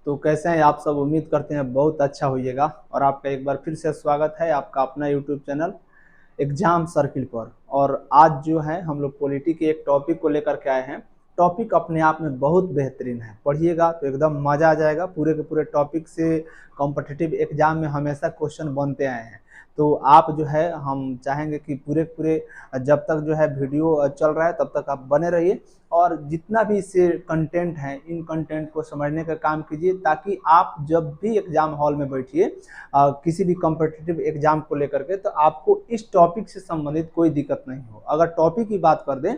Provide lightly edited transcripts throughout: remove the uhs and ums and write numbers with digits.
तो कैसे हैं आप सब। उम्मीद करते हैं बहुत अच्छा होइएगा। और आपका एक बार फिर से स्वागत है आपका अपना यूट्यूब चैनल एग्जाम सर्किल पर। और आज जो है हम लोग पॉलिटी के एक टॉपिक को लेकर के आए हैं। टॉपिक अपने आप में बहुत बेहतरीन है, पढ़िएगा तो एकदम मज़ा आ जाएगा। पूरे के पूरे टॉपिक से कॉम्पिटिटिव एग्जाम में हमेशा क्वेश्चन बनते आए हैं। तो आप जो है हम चाहेंगे कि पूरे पूरे जब तक जो है वीडियो चल रहा है तब तक आप बने रहिए और जितना भी इससे कंटेंट है इन कंटेंट को समझने का काम कीजिए, ताकि आप जब भी एग्ज़ाम हॉल में बैठिए किसी भी कॉम्पिटिटिव एग्ज़ाम को लेकर के, तो आपको इस टॉपिक से संबंधित कोई दिक्कत नहीं हो। अगर टॉपिक की बात कर दें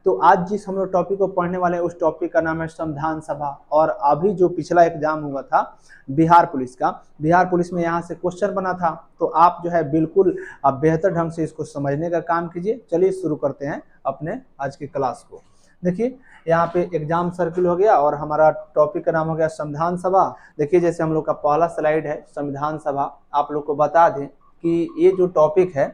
तो आज जिस हम लोग टॉपिक को पढ़ने वाले हैं उस टॉपिक का नाम है संविधान सभा। और अभी जो पिछला एग्जाम हुआ था बिहार पुलिस का, बिहार पुलिस में यहाँ से क्वेश्चन बना था, तो आप जो है बिल्कुल बेहतर ढंग से इसको समझने का काम कीजिए। चलिए शुरू करते हैं अपने आज की क्लास को। देखिए यहाँ पे एग्जाम सर्किल हो गया और हमारा टॉपिक का नाम हो गया संविधान सभा। देखिए जैसे हम लोग का पहला स्लाइड है संविधान सभा। आप लोग को बता दें कि ये जो टॉपिक है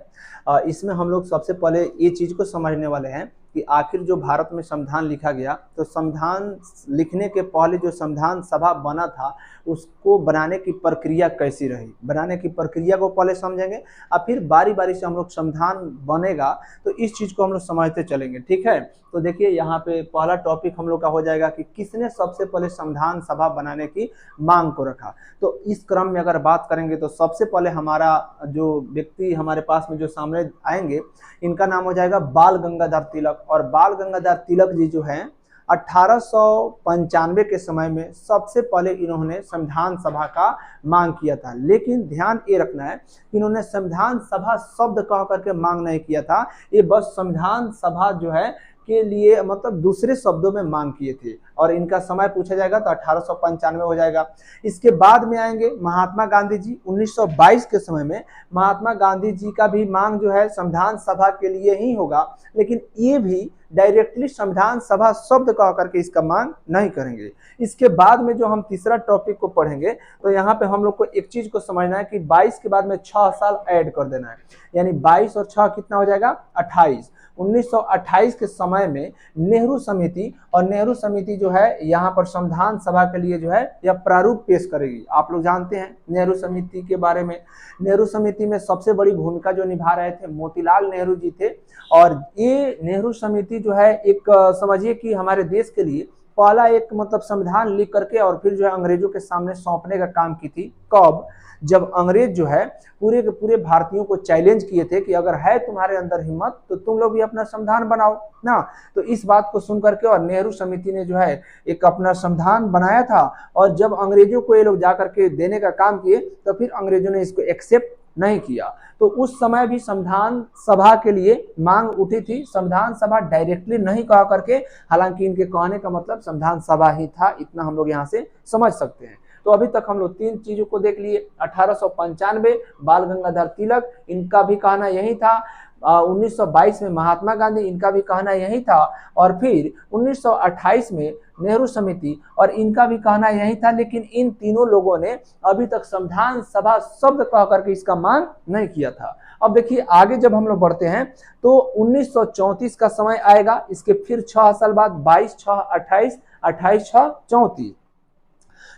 इसमें हम लोग सबसे पहले ये चीज़ को समझने वाले हैं कि आखिर जो भारत में संविधान लिखा गया, तो संविधान लिखने के पहले जो संविधान सभा बना था उसको बनाने की प्रक्रिया कैसी रही। बनाने की प्रक्रिया को पहले समझेंगे और फिर बारी बारी से हम लोग संविधान बनेगा तो इस चीज़ को हम लोग समझते चलेंगे, ठीक है। तो देखिए यहाँ पे पहला टॉपिक हम लोग का हो जाएगा कि किसने सबसे पहले संविधान सभा बनाने की मांग को रखा। तो इस क्रम में अगर बात करेंगे तो सबसे पहले हमारा जो व्यक्ति हमारे पास में जो सामने आएंगे इनका नाम हो जाएगा बाल गंगाधर तिलक। और बाल गंगाधर तिलक जी जो हैं 1895 के समय में सबसे पहले इन्होंने संविधान सभा का मांग किया था। लेकिन ध्यान ये रखना है कि इन्होंने संविधान सभा शब्द कह करके मांग नहीं किया था, ये बस संविधान सभा जो है के लिए मतलब दूसरे शब्दों में मांग किए थे। और इनका समय पूछा जाएगा तो 1895 हो जाएगा। इसके बाद में आएंगे महात्मा गांधी जी। 1922 के समय में महात्मा गांधी जी का भी मांग जो है संविधान सभा के लिए ही होगा, लेकिन ये भी डायरेक्टली संविधान सभा शब्द कह करके इसका मांग नहीं करेंगे। इसके बाद में जो हम तीसरा टॉपिक को पढ़ेंगे तो यहाँ पे हम लोग को एक चीज को समझना है कि 22 के बाद में 6 साल ऐड कर देना है, यानी 22 और 6 कितना हो जाएगा 28। 1928 के समय में नेहरू समिति, और नेहरू समिति जो है यहाँ पर संविधान सभा के लिए जो है यह प्रारूप पेश करेगी। आप लोग जानते हैं नेहरू समिति के बारे में। नेहरू समिति में सबसे बड़ी भूमिका जो निभा रहे थे मोतीलाल नेहरू जी थे। और ये नेहरू समिति जो है एक समझिए कि हमारे देश के लिए पहला एक मतलब संविधान लिख करके और फिर जो है अंग्रेजों के सामने सौंपने का काम की थी। कब? जब अंग्रेज जो है पूरे के पूरे भारतीयों को चैलेंज किए थे कि अगर है तुम्हारे अंदर हिम्मत तो तुम लोग भी अपना संविधान बनाओ ना। तो इस बात को सुन करके और नेहरू समिति ने जो है एक अपना संविधान बनाया था। और जब अंग्रेजों को ये लोग जा करके देने का काम किए तो फिर अंग्रेजों ने इसको एक्सेप्ट नहीं किया। तो उस समय भी संविधान सभा के लिए मांग उठी थी। संविधान सभा डायरेक्टली नहीं कहा करके, हालांकि इनके कहने का मतलब संविधान सभा ही था, इतना हम लोग यहाँ से समझ सकते हैं। तो अभी तक हम लोग तीन चीजों को देख लिए। 1895 बाल गंगाधर तिलक, इनका भी कहना यही था। 1922 में महात्मा गांधी, इनका भी कहना यही था। और फिर 1928 में नेहरू समिति, और इनका भी कहना यही था। लेकिन इन तीनों लोगों ने अभी तक संविधान सभा शब्द कह करके इसका मांग नहीं किया था। अब देखिए आगे जब हम लोग बढ़ते हैं तो 1934 का समय आएगा। इसके फिर 6 साल बाद 22, 6, 28, 28, 6, 34।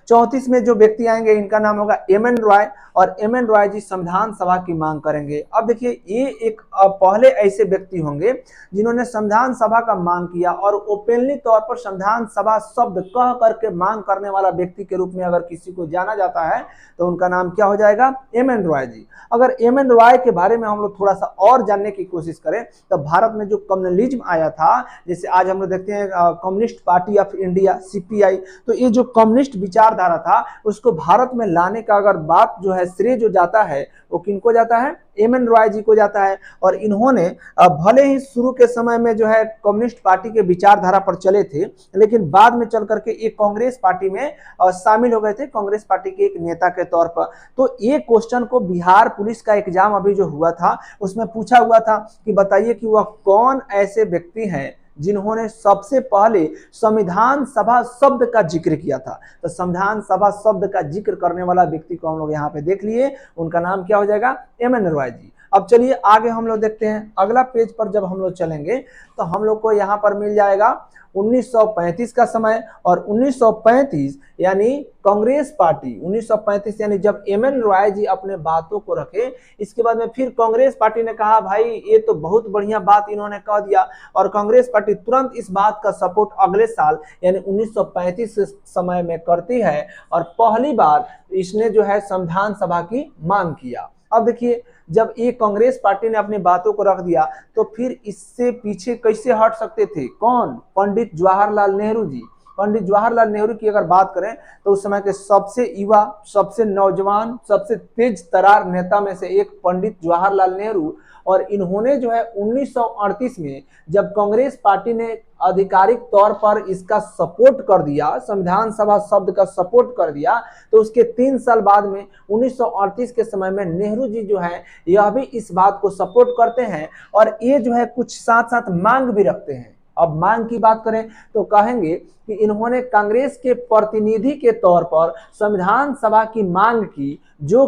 34 में जो व्यक्ति आएंगे इनका नाम होगा एम एन रॉय। और एम एन रॉय जी संविधान सभा की मांग करेंगे। अब देखिए ये एक पहले ऐसे व्यक्ति होंगे जिन्होंने संविधान सभा का मांग किया और ओपनली तौर पर संविधान सभा शब्द कह करके मांग करने वाला व्यक्ति के रूप में अगर किसी को जाना जाता है तो उनका नाम क्या हो जाएगा? एम एन रॉय जी। अगर एम एन रॉय के बारे में हम लोग थोड़ा सा और जानने की कोशिश करें तो भारत में जो कम्युनलिज्म आया था, जैसे आज हम लोग देखते हैं communist party of India CPI, तो ये जो कम्युनिस्ट विचारधारा था उसको भारत में लाने का अगर बात जो है श्रेय जो जाता है वो किनको जाता है? एम एन रॉय जी को जाता है। और इन्होंने भले ही शुरू के समय में जो है कम्युनिस्ट पार्टी के विचारधारा पर चले थे, लेकिन बाद में चल करके एक कांग्रेस पार्टी में शामिल हो गए थे, कांग्रेस पार्टी के एक नेता के तौर पर। तो ये क्वेश्चन को बिहार पुलिस का एग्जाम अभी जो हुआ था उसमें पूछा हुआ था कि बताइए कि वह कौन ऐसे व्यक्ति हैं जिन्होंने सबसे पहले संविधान सभा शब्द का जिक्र किया था। तो संविधान सभा शब्द का जिक्र करने वाला व्यक्ति को हम लोग यहाँ पे देख लिए, उनका नाम क्या हो जाएगा? एम एन रॉय जी। अब चलिए आगे हम लोग देखते हैं, अगला पेज पर जब हम लोग चलेंगे तो हम लोग को यहाँ पर मिल जाएगा 1935 का समय। और 1935 यानी कांग्रेस पार्टी, 1935 यानी जब एम.एन. रॉय जी अपने बातों को रखे, इसके बाद में फिर कांग्रेस पार्टी ने कहा भाई ये तो बहुत बढ़िया बात इन्होंने कह दिया, और कांग्रेस पार्टी तुरंत इस बात का सपोर्ट अगले साल यानी 1935 के समय में करती है, और पहली बार इसने जो है संविधान सभा की मांग किया। अब देखिए, जब ये कांग्रेस पार्टी ने अपनी बातों को रख दिया तो फिर इससे पीछे कैसे हट सकते थे? कौन? पंडित जवाहरलाल नेहरू जी। पंडित जवाहरलाल नेहरू की अगर बात करें तो उस समय के सबसे युवा, सबसे नौजवान, सबसे तेज तरार नेता में से एक पंडित जवाहरलाल नेहरू, और इन्होंने जो है 1938 में जब कांग्रेस पार्टी ने आधिकारिक तौर पर इसका सपोर्ट कर दिया, संविधान सभा शब्द का सपोर्ट कर दिया, तो उसके 3 साल बाद में 1938 के समय में नेहरू जी जो है यह भी इस बात को सपोर्ट करते हैं, और ये जो है कुछ साथ साथ मांग भी रखते हैं। अब मांग की बात करें तो कहेंगे कि इन्होंने कांग्रेस के प्रतिनिधि के तौर पर संविधान सभा की मांग की, जो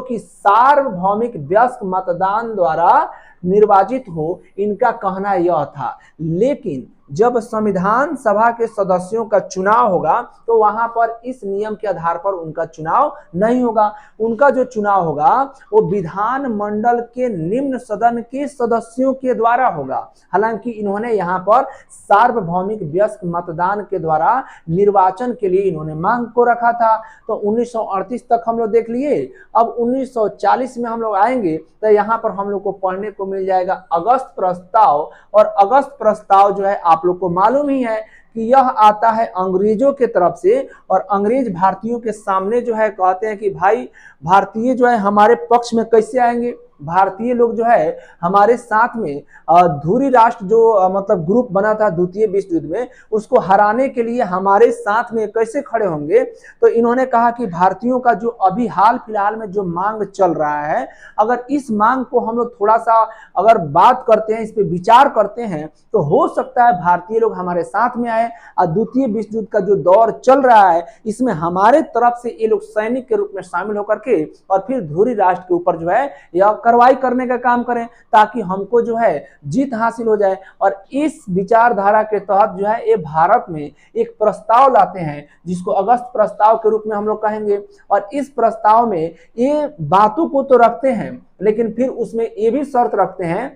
कि सार्वभौमिक व्यस्क मतदान द्वारा निर्वाचित हो, इनका कहना यह था। लेकिन जब संविधान सभा के सदस्यों का चुनाव होगा तो वहां पर इस नियम के आधार पर उनका चुनाव नहीं होगा। उनका जो चुनाव होगा वो विधान मंडल के निम्न सदन के सदस्यों के द्वारा होगा। हालांकि इन्होंने यहाँ पर सार्वभौमिक व्यस्क मतदान के द्वारा निर्वाचन के लिए इन्होंने मांग को रखा था। तो 1938 तक हम लोग देख लिए। अब 1940 में हम लोग आएंगे तो यहाँ पर हम लोग को पढ़ने को मिल जाएगा अगस्त प्रस्ताव। और अगस्त प्रस्ताव जो है आप लोग को मालूम ही है कि यह आता है अंग्रेजों के तरफ से, और अंग्रेज भारतीयों के सामने जो है कहते हैं कि भाई भारतीय जो है हमारे पक्ष में कैसे आएंगे, भारतीय लोग जो है हमारे साथ में धुरी राष्ट्र जो मतलब ग्रुप बना था द्वितीय विश्व युद्ध में, उसको हराने के लिए हमारे साथ में कैसे खड़े होंगे। तो इन्होंने कहा कि भारतीयों का जो अभी हाल फिलहाल में जो मांग चल रहा है, अगर इस मांग को हम लोग थोड़ा सा अगर बात करते हैं, इस पे विचार करते हैं, तो हो सकता है भारतीय लोग हमारे साथ में आए, और द्वितीय विश्व युद्ध का जो दौर चल रहा है इसमें हमारे तरफ से ये लोग सैनिक के रूप में शामिल होकर के और फिर धुरी राष्ट्र के ऊपर जो है यह कार्रवाई करने का काम करें, ताकि हमको जो है जीत हासिल हो जाए। और इस विचारधारा के तहत जो है ये भारत में एक प्रस्ताव लाते हैं जिसको अगस्त प्रस्ताव के रूप में हम लोग कहेंगे। और इस प्रस्ताव में ये बातों को तो रखते हैं, लेकिन फिर उसमें ये भी शर्त रखते हैं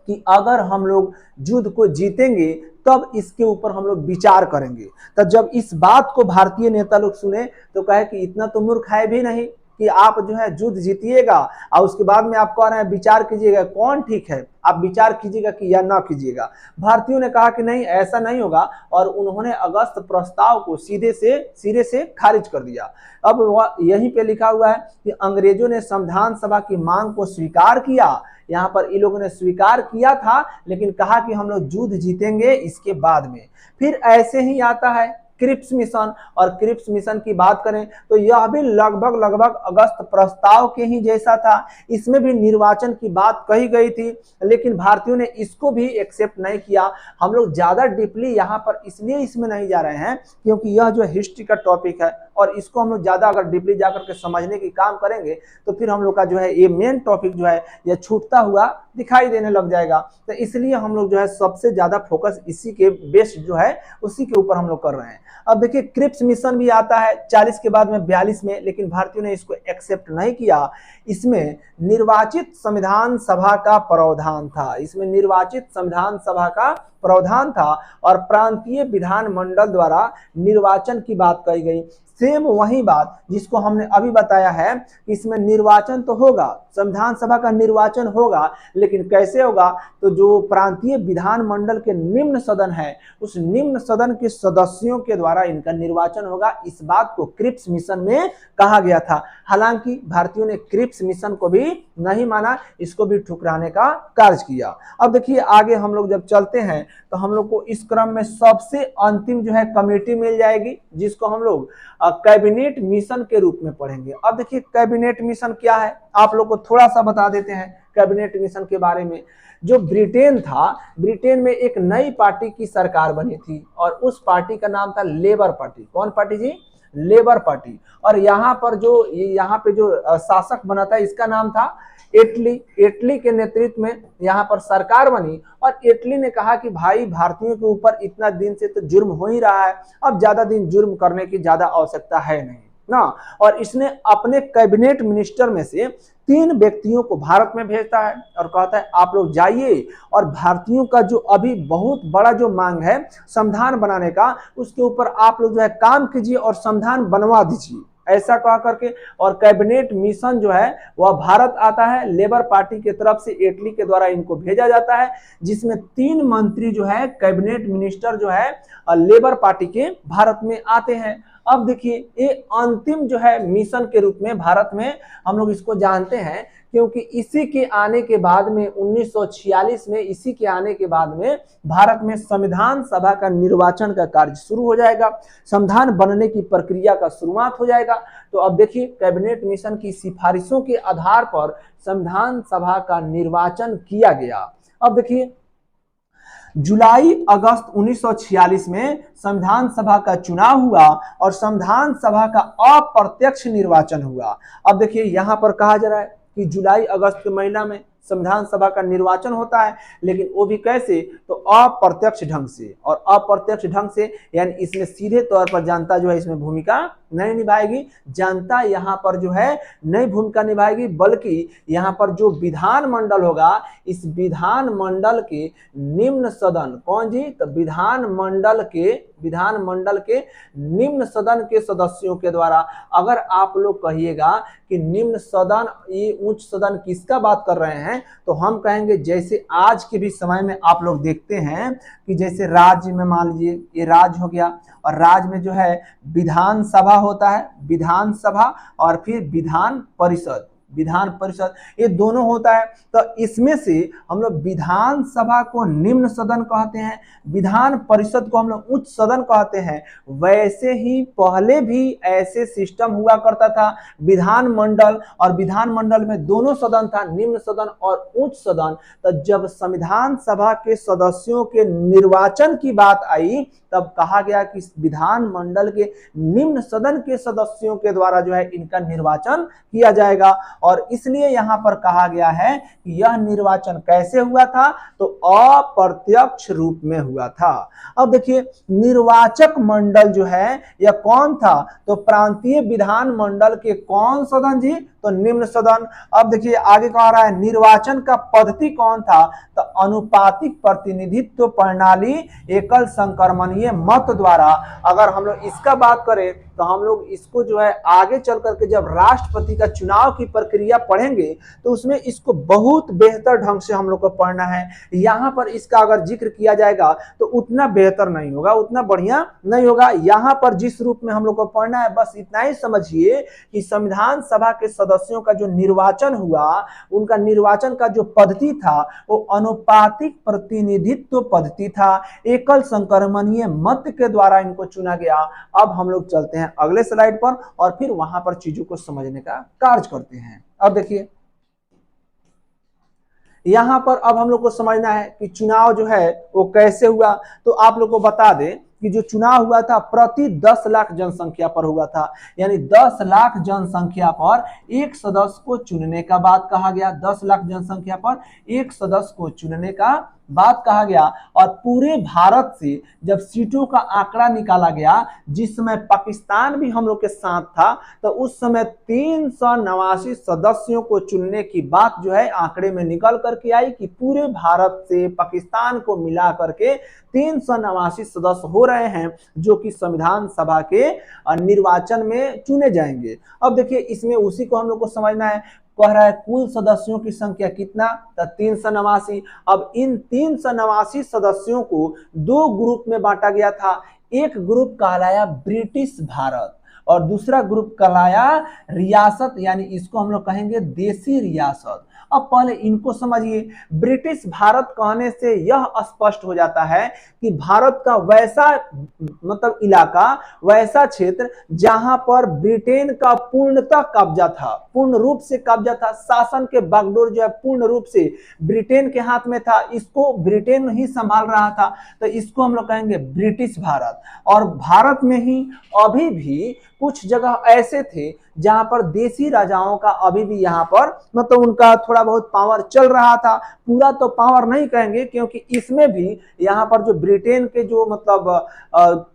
कि अगर हम लोग युद्ध को जीतेंगे तब इसके ऊपर हम लोग विचार करेंगे। तब जब इस बात को भारतीय नेता लोग सुने तो कहे कि इतना तो मूर्ख है भी नहीं कि आप जो है युद्ध जीतिएगा और उसके बाद में आप कह रहे हैं विचार कीजिएगा, कौन ठीक है, आप विचार कीजिएगा कि या ना कीजिएगा। भारतीयों ने कहा कि नहीं, ऐसा नहीं होगा, और उन्होंने अगस्त प्रस्ताव को सिरे से खारिज कर दिया। अब यहीं पे लिखा हुआ है कि अंग्रेजों ने संविधान सभा की मांग को स्वीकार किया। यहाँ पर इन लोगों ने स्वीकार किया था, लेकिन कहा कि हम लोग युद्ध जीतेंगे इसके बाद में। फिर ऐसे ही आता है क्रिप्स मिशन, और क्रिप्स मिशन की बात करें तो यह भी लगभग अगस्त प्रस्ताव के ही जैसा था। इसमें भी निर्वाचन की बात कही गई थी, लेकिन भारतीयों ने इसको भी एक्सेप्ट नहीं किया। हम लोग ज्यादा डीपली यहाँ पर इसलिए इसमें नहीं जा रहे हैं क्योंकि यह जो हिस्ट्री का टॉपिक है, और इसको हम लोग ज्यादा अगर डीपली जाकर के समझने की काम करेंगे तो फिर हम लोग का जो है ये मेन टॉपिक जो है यह छूटता हुआ दिखाई देने लग जाएगा। तो इसलिए हम लोग जो है सबसे ज्यादा फोकस इसी के बेस्ड जो है उसी के ऊपर हम लोग कर रहे हैं। अब देखिए क्रिप्स मिशन भी आता है 40 के बाद में 42 में, लेकिन भारतीयों ने इसको एक्सेप्ट नहीं किया। इसमें निर्वाचित संविधान सभा का प्रावधान था, इसमें निर्वाचित संविधान सभा का प्रावधान था, और प्रांतीय विधान मंडल द्वारा निर्वाचन की बात कही गई। सेम वही बात जिसको हमने अभी बताया है कि इसमें निर्वाचन तो होगा, संविधान सभा का निर्वाचन होगा, लेकिन कैसे होगा, तो जो प्रांतीय विधान मंडल के निम्न सदन है उस निम्न सदन के सदस्यों के द्वारा इनका निर्वाचन होगा। इस बात को क्रिप्स मिशन में कहा गया था। हालांकि भारतीयों ने क्रिप्स मिशन को भी नहीं माना, इसको भी ठुकराने का कार्य किया। अब देखिए आगे हम लोग जब चलते हैं तो हम लोग को इस क्रम में सबसे अंतिम जो है कमेटी मिल जाएगी, जिसको हम लोग कैबिनेट मिशन के रूप में पढ़ेंगे। अब देखिए कैबिनेट मिशन क्या है, आप लोग को थोड़ा सा बता देते हैं कैबिनेट मिशन के बारे में। जो ब्रिटेन था, ब्रिटेन में एक नई पार्टी की सरकार बनी थी, और उस पार्टी का नाम था लेबर पार्टी। कौन पार्टी जी? Labour Party. और यहाँ पर जो यहाँ पे जो शासक बना था इसका नाम था एटली। एटली के नेतृत्व में यहाँ पर सरकार बनी और एटली ने कहा कि भाई भारतीयों के ऊपर इतना दिन से तो जुर्म हो ही रहा है, अब ज्यादा दिन जुर्म करने की ज्यादा आवश्यकता है नहीं ना। और इसने अपने कैबिनेट मिनिस्टर में से 3 व्यक्तियों को भारत में भेजता है और कहता है आप लोग जाइए और भारतीयों का जो अभी बहुत बड़ा जो मांग है संविधान बनाने का, उसके ऊपर आप लोग जो है काम कीजिए और संविधान बनवा दीजिए, ऐसा कह करके। और कैबिनेट मिशन जो है वह भारत आता है, लेबर पार्टी की तरफ से इटली के द्वारा इनको भेजा जाता है, जिसमें 3 मंत्री जो है कैबिनेट मिनिस्टर जो है लेबर पार्टी के भारत में आते हैं। अब देखिए ये अंतिम जो है मिशन के रूप में भारत में हम लोग इसको जानते हैं, क्योंकि इसी के आने के बाद में 1946 में इसी के आने के बाद में भारत में संविधान सभा का निर्वाचन का कार्य शुरू हो जाएगा, संविधान बनने की प्रक्रिया का शुरुआत हो जाएगा। तो अब देखिए कैबिनेट मिशन की सिफारिशों के आधार पर संविधान सभा का निर्वाचन किया गया। अब देखिए जुलाई अगस्त 1946 में संविधान सभा का चुनाव हुआ और संविधान सभा का अप्रत्यक्ष निर्वाचन हुआ। अब देखिए यहाँ पर कहा जा रहा है कि जुलाई अगस्त के महीना में संविधान सभा का निर्वाचन होता है, लेकिन वो भी कैसे, तो अप्रत्यक्ष ढंग से। और अप्रत्यक्ष ढंग से यानी इसमें सीधे तौर पर जनता जो है इसमें भूमिका नहीं निभाएगी, जनता यहाँ पर जो है नई भूमिका निभाएगी, बल्कि यहाँ पर जो विधान मंडल होगा इस विधान मंडल के निम्न सदन, कौन जी, तो विधान मंडल के निम्न सदन के सदस्यों के द्वारा। अगर आप लोग कहिएगा कि निम्न सदन, ये उच्च सदन किसका बात कर रहे हैं, तो हम कहेंगे जैसे आज के भी समय में आप लोग देखते हैं कि जैसे राज्य में मान लीजिए ये राज्य हो गया और राज्य में जो है विधान सभा होता है, विधान सभा और फिर विधान परिषद ये दोनों होता है। तो इसमें से हम लोग विधान सभा को निम्न सदन कहते हैं, विधान परिषद को हम लोग उच्च सदन कहते हैं। वैसे ही पहले भी ऐसे सिस्टम हुआ करता था, विधान मंडल और विधान मंडल में दोनों सदन था, निम्न सदन और उच्च सदन। तो जब संविधान सभा के सदस्यों के निर्वाचन की बात आई तब कहा गया कि विधान मंडल के निम्न सदन के सदस्यों के द्वारा जो है इनका निर्वाचन किया जाएगा। और इसलिए यहाँ पर कहा गया है कि यह निर्वाचन कैसे हुआ था, तो अप्रत्यक्ष रूप में हुआ था। अब देखिए निर्वाचक मंडल जो है यह कौन था, तो प्रांतीय विधान मंडल के कौन सदन जी, तो निम्न सदन। अब देखिए आगे कह रहा है निर्वाचन का पद्धति कौन था, तो अनुपातिक प्रतिनिधित्व प्रणाली एकल संक्रमणीय मत द्वारा। अगर हम लोग इसका बात करें तो हम लोग इसको जो है आगे चल करके जब राष्ट्रपति का चुनाव की प्रक्रिया पढ़ेंगे तो उसमें इसको बहुत बेहतर ढंग से हम लोग को पढ़ना है। यहाँ पर इसका अगर जिक्र किया जाएगा तो उतना बेहतर नहीं होगा, उतना बढ़िया नहीं होगा। यहाँ पर जिस रूप में हम लोग को पढ़ना है बस इतना ही समझिए कि संविधान सभा के सदस्यों का जो निर्वाचन हुआ, उनका निर्वाचन का जो पद्धति था वो अनुपातिक प्रतिनिधित्व पद्धति था, एकल संक्रमणीय मत के द्वारा इनको चुना गया। अब हम लोग चलते हैं अगले स्लाइड पर और फिर वहां पर चीजों को समझने का कार्य करते हैं। अब देखिए यहां पर अब हम लोग को समझना है कि चुनाव जो है वो कैसे हुआ। तो आप लोग को बता दें कि जो चुनाव हुआ था प्रति 10 लाख जनसंख्या पर हुआ था, यानी 10 लाख जनसंख्या पर एक सदस्य को चुनने का बात कहा गया। 10 लाख जनसंख्या पर एक सदस्य को चुनने का बात कहा गया। और पूरे भारत से जब सीटों का आंकड़ा निकाला गया, जिस समय पाकिस्तान भी हम लोग के साथ था, तो उस समय 389 सदस्यों को चुनने की बात जो है आंकड़े में निकल करके आई कि पूरे भारत से पाकिस्तान को मिला करके 389 सदस्य हो रहे हैं जो कि संविधान सभा के निर्वाचन में चुने जाएंगे। अब देखिए इसमें उसी को हम लोग को समझना है। कह रहा है कुल सदस्यों की संख्या कितना, तो 389। अब इन 389 सदस्यों को 2 ग्रुप में बांटा गया था। एक ग्रुप कहलाया ब्रिटिश भारत और दूसरा ग्रुप कहलाया रियासत, यानी इसको हम लोग कहेंगे देसी रियासत। अब पहले इनको समझिए। ब्रिटिश भारत कहने से यह स्पष्ट हो जाता है कि भारत का वैसा मतलब इलाका, वैसा क्षेत्र जहां पर ब्रिटेन का पूर्णतः कब्जा था, पूर्ण रूप से कब्जा था, शासन के बागडोर जो है पूर्ण रूप से ब्रिटेन के हाथ में था, इसको ब्रिटेन ही संभाल रहा था। तो इसको हम लोग कहेंगे ब्रिटिश भारत। और भारत में ही अभी भी कुछ जगह ऐसे थे जहां पर देसी राजाओं का अभी भी यहाँ पर मतलब उनका थोड़ा बहुत पावर चल रहा था। पूरा तो पावर नहीं कहेंगे, क्योंकि इसमें भी यहाँ पर जो ब्रिटेन के जो मतलब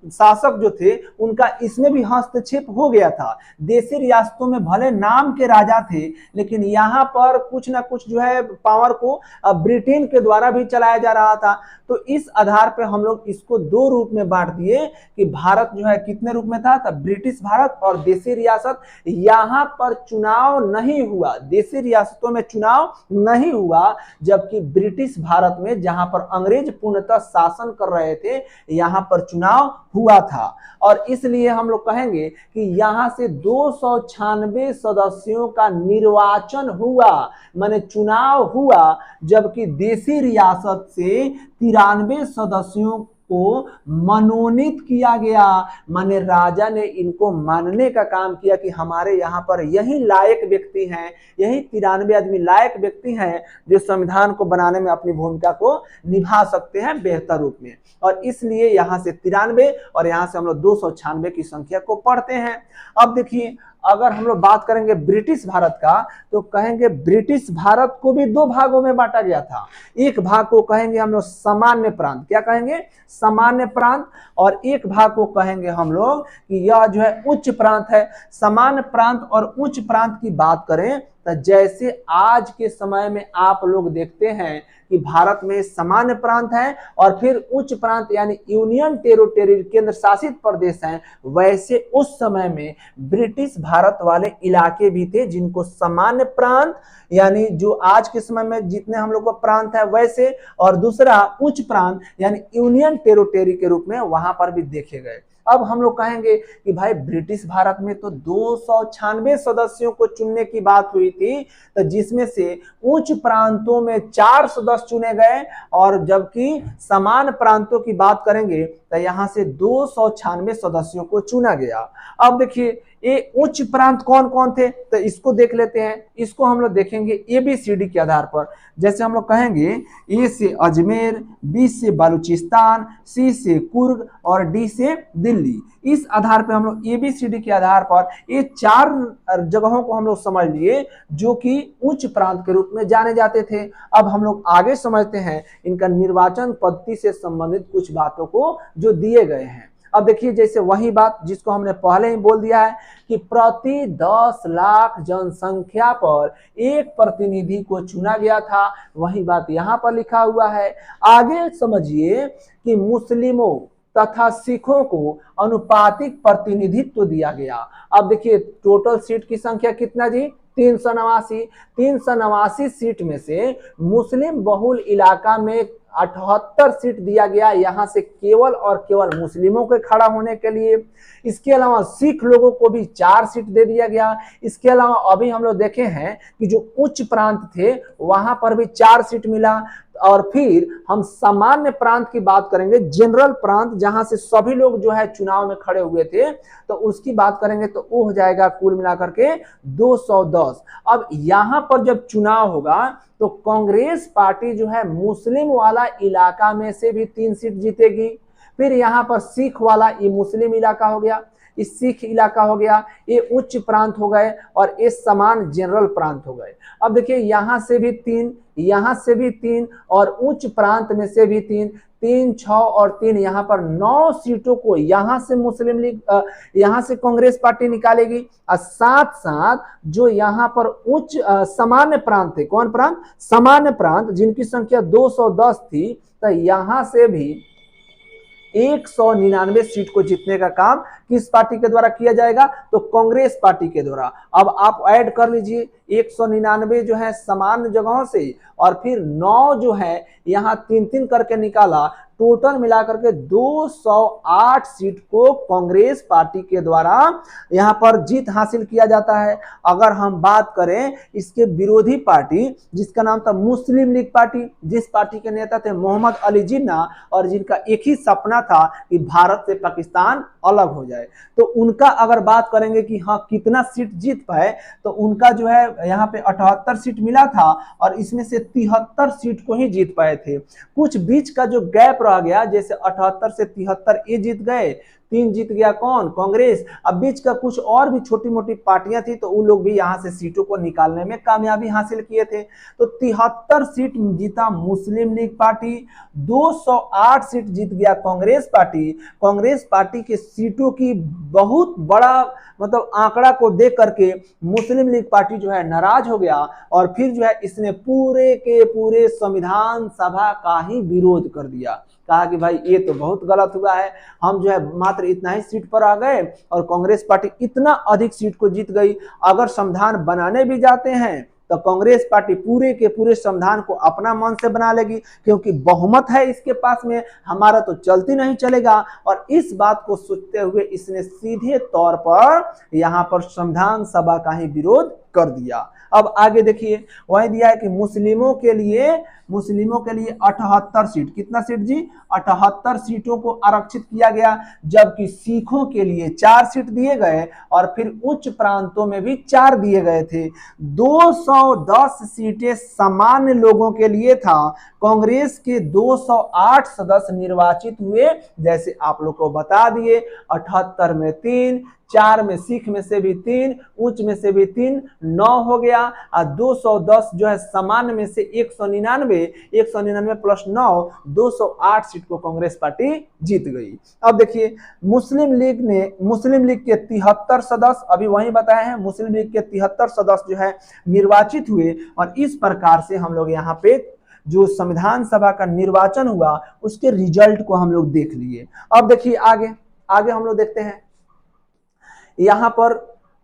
शासक जो थे उनका इसमें भी हस्तक्षेप हो गया था। देसी रियासतों में भले नाम के राजा थे, लेकिन यहाँ पर कुछ ना कुछ जो है पावर को ब्रिटेन के द्वारा भी चलाया जा रहा था। तो इस आधार पर हम लोग इसको दो रूप में बांट दिए कि भारत जो है कितने रूप में था, तब ब्रिटिश भारत और देसी रियासत। यहाँ पर चुनाव नहीं हुआ, देसी रियासतों में चुनाव नहीं हुआ, जबकि ब्रिटिश भारत में जहां पर अंग्रेज पूर्णतः शासन कर रहे थे यहाँ पर चुनाव हुआ था। और इसलिए हम लोग कहेंगे कि यहाँ से 296 सदस्यों का निर्वाचन हुआ, माने चुनाव हुआ, जबकि देसी रियासत से 93 सदस्यों को मनोनीत किया गया। माने राजा ने इनको मानने का काम किया कि हमारे यहाँ पर यही लायक व्यक्ति हैं, यही 93 आदमी लायक व्यक्ति हैं जो संविधान को बनाने में अपनी भूमिका को निभा सकते हैं बेहतर रूप में। और इसलिए यहाँ से 93 और यहाँ से हम लोग 296 की संख्या को पढ़ते हैं। अब देखिए, अगर हम लोग बात करेंगे ब्रिटिश भारत का, तो कहेंगे ब्रिटिश भारत को भी दो भागों में बांटा गया था। एक भाग को कहेंगे हम लोग सामान्य प्रांत, क्या कहेंगे, सामान्य प्रांत, और एक भाग को कहेंगे हम लोग कि यह जो है उच्च प्रांत है। सामान्य प्रांत और उच्च प्रांत की बात करें तो जैसे आज के समय में आप लोग देखते हैं कि भारत में सामान्य प्रांत है और फिर उच्च प्रांत यानी यूनियन टेरिटरी केंद्र शासित प्रदेश हैं, वैसे उस समय में ब्रिटिश भारत वाले इलाके भी थे जिनको सामान्य प्रांत यानी जो आज के समय में जितने हम लोग को प्रांत है वैसे, और दूसरा उच्च प्रांत यानी यूनियन टेरिटरी के रूप में वहां पर भी देखे गए। अब हम लोग कहेंगे कि भाई ब्रिटिश भारत में तो 296 सदस्यों को चुनने की बात हुई थी, तो जिसमें से उच्च प्रांतों में 4 सदस्य चुने गए, और जबकि समान प्रांतों की बात करेंगे तो यहां से 296 सदस्यों को चुना गया। अब देखिए ये उच्च प्रांत कौन कौन थे, तो इसको देख लेते हैं। इसको हम लोग देखेंगे ABCD के आधार पर। जैसे हम लोग कहेंगे A से अजमेर, B से बलूचिस्तान, C से कुर्ग और D से दिल्ली। इस आधार पर हम लोग ABCD के आधार पर ये 4 जगहों को हम लोग समझ लिए जो कि उच्च प्रांत के रूप में जाने जाते थे। अब हम लोग आगे समझते हैं इनका निर्वाचन पद्धति से संबंधित कुछ बातों को जो दिए गए हैं। अब देखिए, जैसे वही बात जिसको हमने पहले ही बोल दिया है कि प्रति 10 लाख जनसंख्या पर एक प्रतिनिधि को चुना गया था, वही बात यहाँ पर लिखा हुआ है। आगे समझिए कि मुस्लिमों तथा सिखों को अनुपातिक प्रतिनिधित्व दिया गया। अब देखिए टोटल सीट की संख्या कितना जी, 389। 389 सीट में से मुस्लिम बहुल इलाका में 78 सीट दिया गया, यहाँ से केवल और केवल मुस्लिमों के खड़ा होने के लिए। इसके अलावा सिख लोगों को भी 4 सीट दे दिया गया। इसके अलावा अभी हम लोग देखे हैं कि जो उच्च प्रांत थे वहां पर भी 4 सीट मिला। और फिर हम सामान्य प्रांत की बात करेंगे, जनरल प्रांत जहां से सभी लोग जो है चुनाव में खड़े हुए थे, तो उसकी बात करेंगे तो वो हो जाएगा कुल मिलाकर के 210। अब यहां पर जब चुनाव होगा तो कांग्रेस पार्टी जो है मुस्लिम वाला इलाका में से भी 3 सीट जीतेगी। फिर यहाँ पर सिख वाला, ये मुस्लिम इलाका हो गया, इस सिख इलाका हो गया, ये उच्च प्रांत हो गए, और ये समान जनरल प्रांत हो गए। अब देखिए यहाँ से भी 3, यहाँ से भी 3, और उच्च प्रांत में से भी 3, 3, 6 और 3, यहाँ पर 9 सीटों को यहाँ से मुस्लिम लीग यहाँ से कांग्रेस पार्टी निकालेगी। और साथ साथ जो यहाँ पर उच्च सामान्य प्रांत थे, कौन प्रांत, सामान्य प्रांत, जिनकी संख्या 210 थी, तो यहाँ से भी 199 सीट को जीतने का काम किस पार्टी के द्वारा किया जाएगा, तो कांग्रेस पार्टी के द्वारा। अब आप ऐड कर लीजिए 199 जो है सामान्य जगहों से, और फिर 9 जो है यहाँ 3-3 करके निकाला, टोटल मिलाकर के 208 सीट को कांग्रेस पार्टी के द्वारा यहाँ पर जीत हासिल किया जाता है। अगर हम बात करें इसके विरोधी पार्टी जिसका नाम था मुस्लिम लीग पार्टी, जिस पार्टी के नेता थे मोहम्मद अली जिन्ना, और जिनका एक ही सपना था कि भारत से पाकिस्तान अलग हो जाए, तो उनका अगर बात करेंगे कि हाँ कितना सीट जीत पाए, तो उनका जो है यहाँ पे 78 सीट मिला था, और इसमें से 73 सीट को ही जीत पाए थे। कुछ बीच का जो गैप रह गया, जैसे 78 से 73 ये जीत गए, 3 जीत गया कौन, कांग्रेस। अब बीच का कुछ और भी छोटी मोटी पार्टियां थी तो उन लोग भी यहाँ से सीटों को निकालने में कामयाबी हासिल किए थे। तो 73 सीट जीता मुस्लिम लीग पार्टी, 208 सीट जीत गया कांग्रेस पार्टी। कांग्रेस पार्टी के सीटों की बहुत बड़ा मतलब आंकड़ा को देख करके मुस्लिम लीग पार्टी जो है नाराज हो गया और फिर जो है इसने पूरे के पूरे संविधान सभा का ही विरोध कर दिया। कहा कि भाई ये तो बहुत गलत हुआ है, हम जो है मात्र इतना ही सीट पर आ गए और कांग्रेस पार्टी इतना अधिक सीट को जीत गई। अगर संविधान बनाने भी जाते हैं तो कांग्रेस पार्टी पूरे के पूरे संविधान को अपना मन से बना लेगी, क्योंकि बहुमत है इसके पास में, हमारा तो चलती नहीं चलेगा। और इस बात को सोचते हुए इसने सीधे तौर पर यहाँ पर संविधान सभा का ही विरोध कर दिया। अब आगे देखिए, वही दिया है कि मुस्लिमों के लिए 78 सीट, कितना सीट जी, 78 सीटों को आरक्षित किया गया, जबकि सिखों के लिए 4 सीट दिए गए और फिर उच्च प्रांतों में भी 4 दिए गए थे। 210 सीटें सामान्य लोगों के लिए था। कांग्रेस के 208 सदस्य निर्वाचित हुए, जैसे आप लोग को बता दिए, 78 में 3, 4 में सिख में से भी 3, उच्च में से भी 3, 9 हो गया। और 210 जो है सामान्य में से 199 प्लस 9, 208 सीट को कांग्रेस पार्टी जीत गई। अब देखिए, मुस्लिम लीग के 73 सदस्य, अभी वही बताए हैं, मुस्लिम लीग के 73 सदस्य जो है निर्वाचित हुए। और इस प्रकार से हम लोग यहाँ पे जो संविधान सभा का निर्वाचन हुआ उसके रिजल्ट को हम लोग देख लिए। अब देखिए आगे हम लोग देखते हैं, यहाँ पर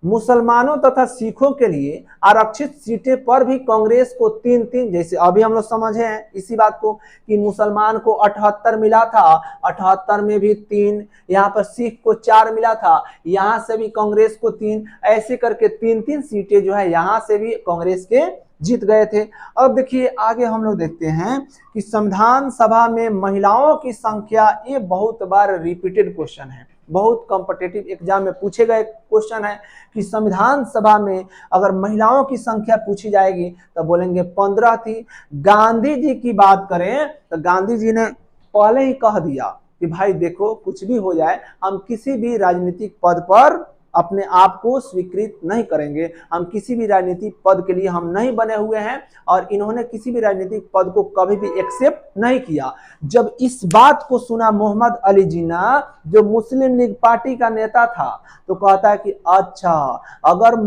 मुसलमानों तथा सिखों के लिए आरक्षित सीटें पर भी कांग्रेस को 3-3, जैसे अभी हम लोग समझे हैं इसी बात को कि मुसलमान को 78 मिला था, 78 में भी 3, यहाँ पर सिख को 4 मिला था, यहाँ से भी कांग्रेस को 3, ऐसे करके 3-3 सीटें जो है यहाँ से भी कांग्रेस के जीत गए थे। अब देखिए आगे हम लोग देखते हैं कि संविधान सभा में महिलाओं की संख्या, ये बहुत बार रिपीटेड क्वेश्चन है, बहुत कॉम्पिटिटिव एग्जाम में पूछे गए क्वेश्चन है कि संविधान सभा में अगर महिलाओं की संख्या पूछी जाएगी तो बोलेंगे 15 थी। गांधी जी की बात करें तो गांधी जी ने पहले ही कह दिया कि भाई देखो कुछ भी हो जाए, हम किसी भी राजनीतिक पद पर अपने आप को स्वीकृत नहीं करेंगे, हम किसी भी राजनीतिक पद के लिए हम नहीं बने हुए हैं। और इन्होंने किसी भी राजनीतिक पद को कभी भी एक्सेप्ट नहीं किया। जब इस बात को सुना मोहम्मद अली जिन्ना, जो मुस्लिम लीग पार्टी का नेता था, तो कहता है कि अच्छा, अगर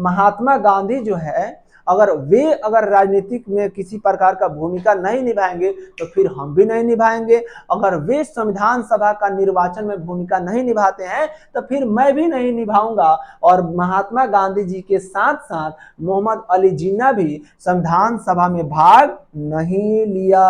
महात्मा गांधी जो है अगर राजनीतिक में किसी प्रकार का भूमिका नहीं निभाएंगे तो फिर हम भी नहीं निभाएंगे। अगर वे संविधान सभा का निर्वाचन में भूमिका नहीं निभाते हैं तो फिर मैं भी नहीं निभाऊंगा। और महात्मा गांधी जी के साथ साथ मोहम्मद अली जिन्ना भी संविधान सभा में भाग नहीं लिया।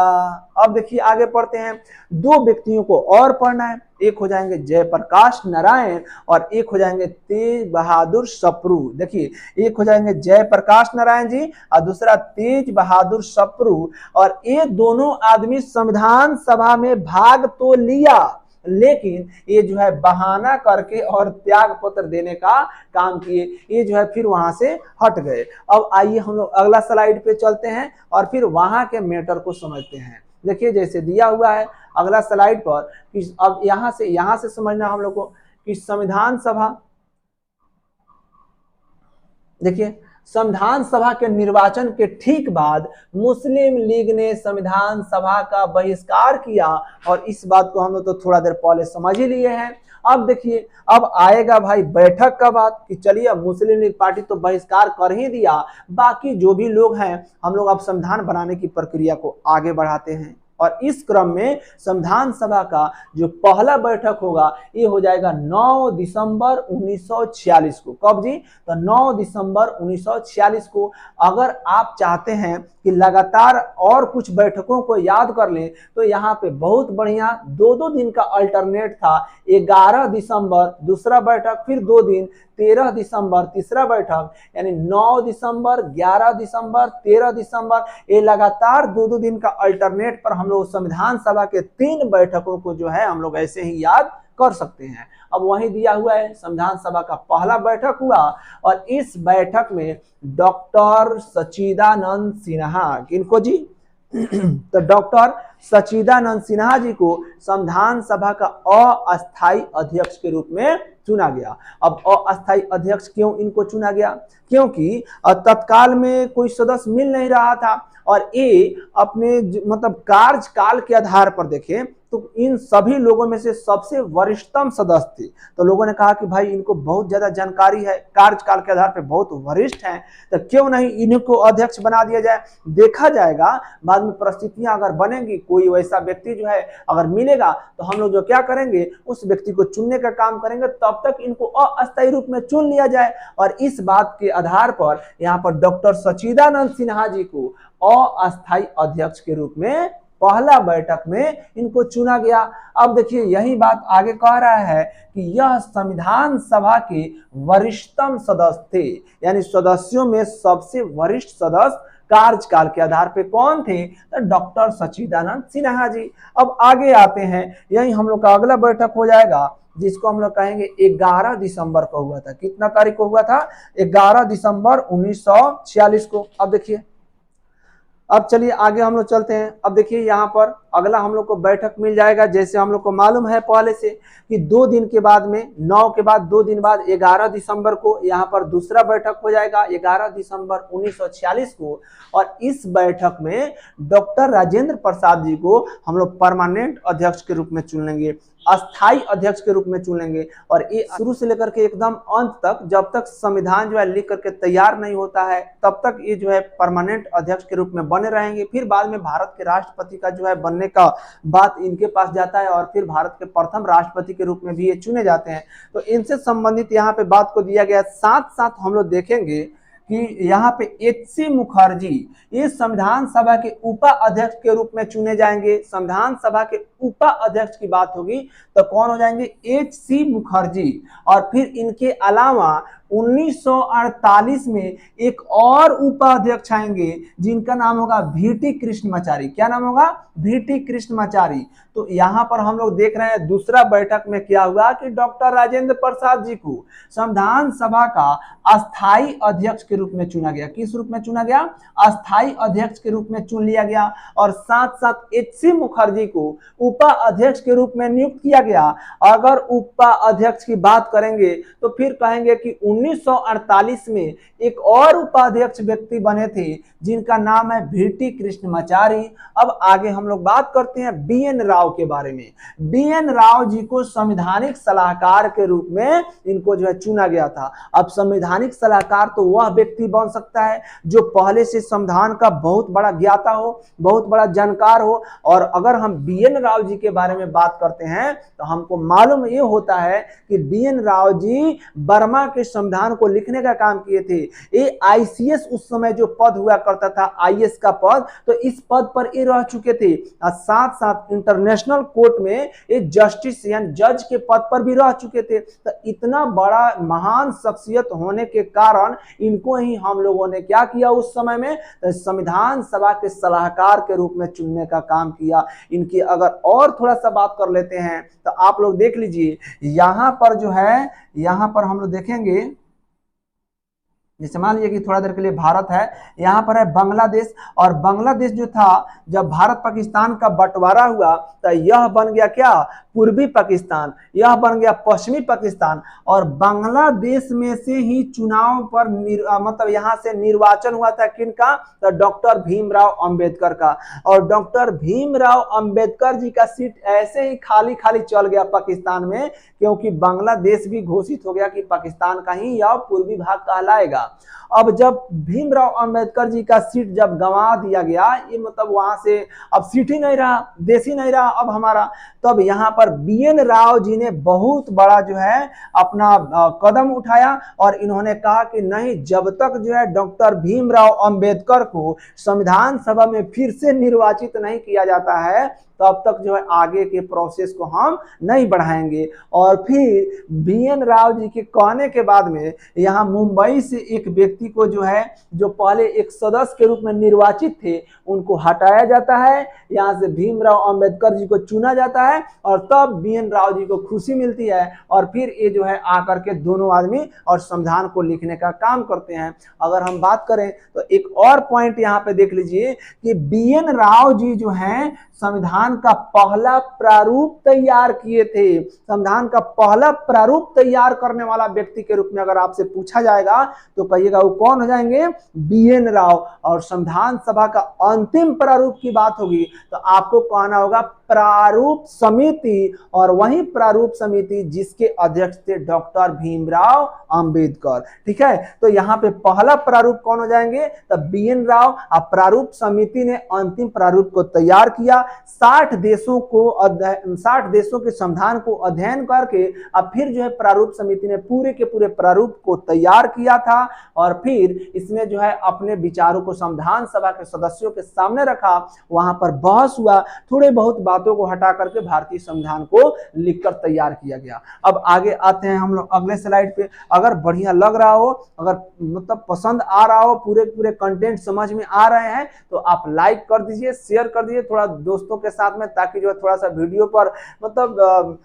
अब देखिए आगे पढ़ते हैं, 2 व्यक्तियों को और पढ़ना है, एक हो जाएंगे जयप्रकाश नारायण और एक हो जाएंगे तेज बहादुर सप्रू। देखिए एक हो जाएंगे जयप्रकाश नारायण जी और दूसरा तेज बहादुर सप्रू। और ये दोनों आदमी संविधान सभा में भाग तो लिया, लेकिन ये जो है बहाना करके और त्याग पत्र देने का काम किए, ये जो है फिर वहां से हट गए। अब आइए हम लोग अगला स्लाइड पे चलते हैं और फिर वहां के मैटर को समझते हैं। देखिए जैसे दिया हुआ है अगला स्लाइड पर कि अब यहां से समझना हम लोग को कि संविधान सभा, देखिए संविधान सभा के निर्वाचन के ठीक बाद मुस्लिम लीग ने संविधान सभा का बहिष्कार किया। और इस बात को हम लोग तो थोड़ा देर पहले समझ ही लिए हैं। अब देखिए अब आएगा भाई बैठक का बात कि चलिए मुस्लिम लीग पार्टी तो बहिष्कार कर ही दिया, बाकी जो भी लोग हैं हम लोग अब संविधान बनाने की प्रक्रिया को आगे बढ़ाते हैं। और इस क्रम में संविधान सभा का जो पहला बैठक होगा ये हो जाएगा 9 दिसंबर 1946 को। कब जी? तो 9 दिसंबर 1946 को। अगर आप चाहते हैं कि लगातार और कुछ बैठकों को याद कर लें तो यहाँ पे बहुत बढ़िया 2-2 दिन का अल्टरनेट था। 11 दिसंबर दूसरा बैठक, फिर 2 दिन 13 दिसंबर तीसरा बैठक, यानी 9 दिसंबर 11 दिसंबर 13 दिसंबर, ये लगातार 2-2 दिन का अल्टरनेट पर हम लोग संविधान सभा के 3 बैठकों को जो है हम लोग ऐसे ही याद कर सकते हैं। अब वही दिया हुआ है संविधान सभा का पहला बैठक हुआ और इस बैठक में डॉक्टर सच्चिदानंद सिन्हा, किनको जी? तो डॉक्टर सच्चिदानंद सिन्हा जी को संविधान सभा का अस्थायी अध्यक्ष के रूप में चुना गया। अब अस्थायी अध्यक्ष क्यों इनको चुना गया? क्योंकि तत्काल में कोई सदस्य मिल नहीं रहा था और ये अपने मतलब कार्यकाल के आधार पर देखें तो इन सभी लोगों में से सबसे वरिष्ठतम सदस्य थे। तो लोगों ने कहा कि भाई इनको बहुत ज्यादा जानकारी है, कार्यकाल के आधार पर बहुत वरिष्ठ हैं, तो क्यों नहीं इनको अध्यक्ष बना दिया जाए। देखा जाएगा बाद में परिस्थितियां अगर बनेंगी, कोई वैसा व्यक्ति जो है अगर मिलेगा तो हम लोग जो क्या करेंगे उस व्यक्ति को चुनने का काम करेंगे, तब तक इनको अस्थायी रूप में चुन लिया जाए। और इस बात के आधार पर यहाँ पर डॉक्टर सच्चिदानंद सिन्हा जी को अस्थायी अध्यक्ष के रूप में पहला बैठक में इनको चुना गया। अब देखिए यही बात आगे कह रहा है कि यह संविधान सभा के वरिष्ठतम सदस्य थे, यानी सदस्यों में सबसे वरिष्ठ सदस्य कार्यकाल के आधार पे कौन थे? तो डॉक्टर सच्चिदानंद सिन्हा जी। अब आगे आते हैं, यही हम लोग का अगला बैठक हो जाएगा जिसको हम लोग कहेंगे 11 दिसंबर को हुआ था। कितना तारीख को हुआ था? 11 दिसंबर 1946 को। अब देखिए, अब चलिए आगे हम लोग चलते हैं। अब देखिए यहाँ पर अगला हम लोग को बैठक मिल जाएगा, जैसे हम लोग को मालूम है पहले से कि 2 दिन के बाद में 9 के बाद 2 दिन बाद 11 दिसंबर को यहाँ पर दूसरा बैठक हो जाएगा 11 दिसंबर 1946 को। और इस बैठक में डॉक्टर राजेंद्र प्रसाद जी को हम लोग परमानेंट अध्यक्ष के रूप में चुन लेंगे, अस्थाई अध्यक्ष के रूप में चुन लेंगे। और ये शुरू से लेकर के एकदम अंत तक, जब तक संविधान जो है लिख करके तैयार नहीं होता है तब तक ये जो है परमानेंट अध्यक्ष के रूप में बने रहेंगे। फिर बाद में भारत के राष्ट्रपति का जो है बनने का बात इनके पास जाता है और फिर भारत के प्रथम राष्ट्रपति के रूप में भी ये चुने जाते हैं। तो इनसे संबंधित यहाँ पे बात को दिया गया। साथ साथ हम लोग देखेंगे कि यहाँ पे एच.सी. मुखर्जी ये संविधान सभा के उपाध्यक्ष के रूप में चुने जाएंगे। संविधान सभा के उपाध्यक्ष की बात होगी तो कौन हो जाएंगे? एच.सी. मुखर्जी। और फिर इनके अलावा 1948 में एक और उपाध्यक्ष आएंगे जिनका नाम होगा वी.टी. कृष्णमाचारी। क्या नाम होगा? वी.टी. कृष्णमाचारी। तो यहाँ पर हम लोग देख रहे हैं दूसरा बैठक में क्या हुआ कि डॉक्टर राजेंद्र प्रसाद जी को संविधान सभा का अस्थाई अध्यक्ष के रूप में चुना गया। किस रूप में चुना गया? अस्थाई अध्यक्ष के रूप में चुन लिया गया। और साथ साथ एच.सी. मुखर्जी को उपाध्यक्ष के रूप में नियुक्त किया गया। अगर उपाध्यक्ष की बात करेंगे तो फिर कहेंगे कि 1948 में एक और उपाध्यक्ष व्यक्ति बने थे जिनका नाम है वी.टी. कृष्णमाचारी। अब आगे हम लोग बात करते हैं बी.एन. राव के बारे में। बी.एन. राव जी को संवैधानिक सलाहकार के रूप में इनको जो है चुना गया था। अब संवैधानिक सलाहकार तो वह व्यक्ति बन सकता है जो पहले से संविधान का बहुत बड़ा ज्ञाता हो, बहुत बड़ा जानकार हो। और अगर हम बी.एन. राव जी के बारे में बात करते हैं तो हमको मालूम ये होता है कि बी.एन. राव जी बर्मा के संविधान को लिखने का काम किए थे। ये आईसीएस उस समय जो पद हुआ करता था, आईएएस का पद, तो इस पद पर ये रह चुके थे। और साथ साथ इंटरनेशनल कोर्ट में ये जस्टिस यानी जज के पद पर भी रह चुके थे। तो इतना बड़ा महान शख्सियत होने के कारण इनको ही हम लोगों ने क्या किया उस समय में? संविधान सभा के सलाहकार के रूप में चुनने का काम किया। इनकी अगर और थोड़ा सा बात कर लेते हैं तो आप लोग देख लीजिए, यहाँ पर जो है, यहाँ पर हम लोग देखेंगे, जैसे मान लीजिए कि थोड़ा देर के लिए भारत है, यहाँ पर है बांग्लादेश। और बांग्लादेश जो था, जब भारत पाकिस्तान का बंटवारा हुआ तो यह बन गया क्या? पूर्वी पाकिस्तान, यह बन गया पश्चिमी पाकिस्तान। और बांग्लादेश में से ही चुनाव पर मतलब यहाँ से निर्वाचन हुआ था किनका? तो डॉक्टर भीमराव अंबेडकर का। और डॉक्टर भीमराव अंबेडकर जी का सीट ऐसे ही खाली खाली चल गया पाकिस्तान में, क्योंकि बांग्लादेश भी घोषित हो गया कि पाकिस्तान का ही यह पूर्वी भाग कहलाएगा। अब जब भीमराव अंबेडकर जी का सीट जब गंवा दिया गया, ये मतलब वहां से अब सीट ही नहीं रहा, देश ही नहीं रहा अब हमारा, तब यहाँ पर बी.एन. राव जी ने बहुत बड़ा जो है अपना कदम उठाया और इन्होंने कहा कि नहीं, जब तक जो है डॉक्टर भीमराव अंबेडकर को संविधान सभा में फिर से निर्वाचित नहीं किया जाता है तब तक जो है आगे के प्रोसेस को हम नहीं बढ़ाएंगे। और फिर BN राव जी के कहने के बाद में यहाँ मुंबई से एक व्यक्ति को जो है, जो पहले एक सदस्य के रूप में निर्वाचित थे, उनको हटाया जाता है, यहाँ से भीमराव अंबेडकर जी को चुना जाता है और तब BN राव जी को खुशी मिलती है और फिर ये जो है आकर के दोनों आदमी और संविधान को लिखने का काम करते हैं। अगर हम बात करें तो एक और पॉइंट यहाँ पे देख लीजिए कि BN राव जी जो हैं संविधान का पहला प्रारूप तैयार किए थे। संविधान का पहला प्रारूप तैयार करने वाला व्यक्ति के रूप में अगर आपसे पूछा जाएगा तो कहिएगा वो कौन हो जाएंगे, BN राव। और संविधान सभा का अंतिम प्रारूप की बात होगी तो आपको कहना होगा प्रारूप समिति, और वही प्रारूप समिति जिसके अध्यक्ष थे डॉक्टर भीमराव अंबेडकर। ठीक है, तो यहाँ पे पहला प्रारूप कौन हो जाएंगे, तब BN राव। प्रारूप समिति ने अंतिम प्रारूप को तैयार किया, 60 देशों के संविधान को अध्ययन करके अब फिर जो है प्रारूप समिति ने पूरे के पूरे प्रारूप को तैयार किया था और फिर इसने जो है अपने विचारों को संविधान सभा के सदस्यों के सामने रखा। वहां पर बहस हुआ, थोड़े बहुत बातों को हटा करके भारतीय संविधान को लिखकर तैयार किया गया। अब आगे आते हैं हम लोग अगले स्लाइड पे। अगर बढ़िया लग रहा हो, अगर मतलब पसंद आ रहा हो, पूरे कंटेंट समझ में आ रहे हैं तो आप लाइक कर दीजिए, शेयर कर दीजिए थोड़ा दोस्तों के साथ में, ताकि जो है थोड़ा सा वीडियो पर मतलब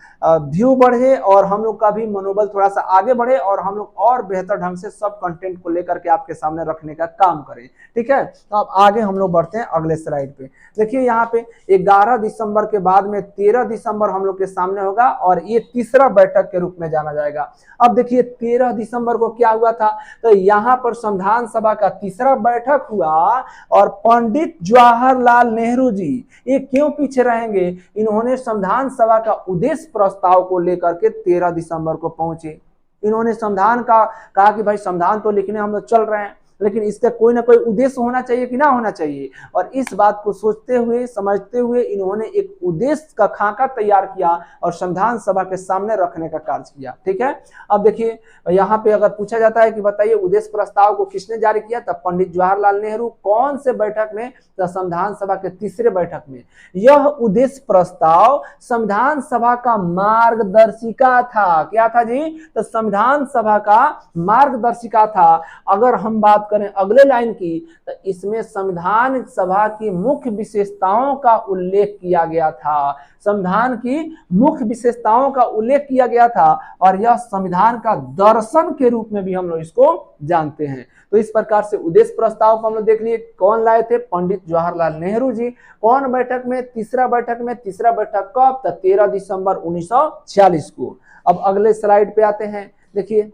व्यू बढ़े और हम लोग का भी मनोबल थोड़ा सा आगे बढ़े और हम लोग और बेहतर ढंग से सब कंटेंट को लेकर के आपके सामने रखने का काम करें। ठीक है, तो अब आगे हम लोग बढ़ते हैं अगले स्लाइड पे। देखिए यहाँ पे 11 दिसंबर के बाद में 13 दिसंबर हम लोग के सामने होगा और ये तीसरा बैठक के रूप में जाना जाएगा। अब देखिए 13 दिसंबर को क्या हुआ था, तो यहाँ पर संविधान सभा का तीसरा बैठक हुआ और पंडित जवाहरलाल नेहरू जी ये क्यों पीछे रहेंगे, इन्होंने संविधान सभा का उद्देश्य प्रस्ताव को लेकर के 13 दिसंबर को पहुंचे। इन्होंने संविधान का कहा कि भाई संविधान तो लिखने हम लोग चल रहे हैं, लेकिन इसका कोई ना कोई उद्देश्य होना चाहिए कि ना होना चाहिए, और इस बात को सोचते हुए समझते हुए इन्होंने एक उद्देश्य का खाका तैयार किया और संविधान सभा के सामने रखने का कार्य किया। ठीक है, अब देखिए यहाँ पे अगर पूछा जाता है कि बताइए उद्देश्य प्रस्ताव को किसने जारी किया, तब पंडित जवाहरलाल नेहरू। कौन से बैठक में, तो संविधान सभा के तीसरे बैठक में। यह उद्देश्य प्रस्ताव संविधान सभा का मार्गदर्शिका था। क्या था जी, तो संविधान सभा का मार्गदर्शिका था। अगर हम बात करें अगले लाइन की तो इसमें संविधान सभा की मुख्य विशेषताओं का उल्लेख किया गया था। संविधान की मुख्य विशेषताओं का उल्लेख किया गया था और यह संविधान का दर्शन के रूप में भी हम लोग इसको जानते हैं। तो इस प्रकार से उद्देश्य प्रस्ताव को हम लोग देख लिए कौन लाए थे, पंडित जवाहरलाल नेहरू जी। कौन बैठक में, तीसरा बैठक में। तीसरा बैठक कब, 13 दिसंबर 1946 को। अब अगले स्लाइड पे आते हैं। देखिए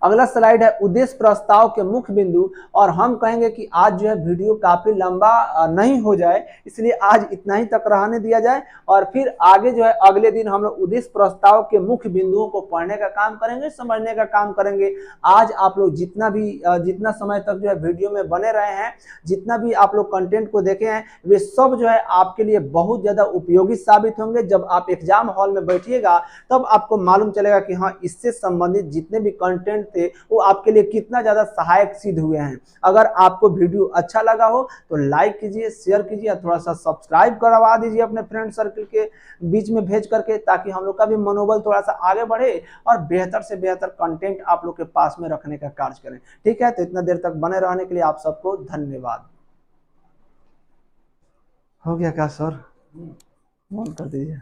अगला स्लाइड है उद्देश्य प्रस्ताव के मुख्य बिंदु, और हम कहेंगे कि आज जो है वीडियो काफी लंबा नहीं हो जाए, इसलिए आज इतना ही तक रहने दिया जाए और फिर आगे जो है अगले दिन हम लोग उद्देश्य प्रस्ताव के मुख्य बिंदुओं को पढ़ने का काम करेंगे, समझने का काम करेंगे। आज आप लोग जितना समय तक जो है वीडियो में बने रहे हैं, जितना भी आप लोग कंटेंट को देखे हैं, वे सब जो है आपके लिए बहुत ज्यादा उपयोगी साबित होंगे। जब आप एग्जाम हॉल में बैठिएगा तब आपको मालूम चलेगा कि हाँ, इससे संबंधित जितने भी कंटेंट थे वो आपके लिए कितना ज्यादा सहायक सिद्ध हुए हैं। अगर आपको वीडियो अच्छा लगा हो तो लाइक कीजिए, शेयर कीजिए, थोड़ा सा सब्सक्राइब करवा दीजिए अपने फ्रेंड सर्कल के बीच में भेज करके, ताकि हम लोग का भी मनोबल थोड़ा सा आगे बढ़े और बेहतर से बेहतर कंटेंट आप लोग के पास में रखने का कार्य करें। ठीक है, तो इतना देर तक बने रहने के लिए आप सबको धन्यवाद। हो गया क्या सर, बंद कर दीजिए।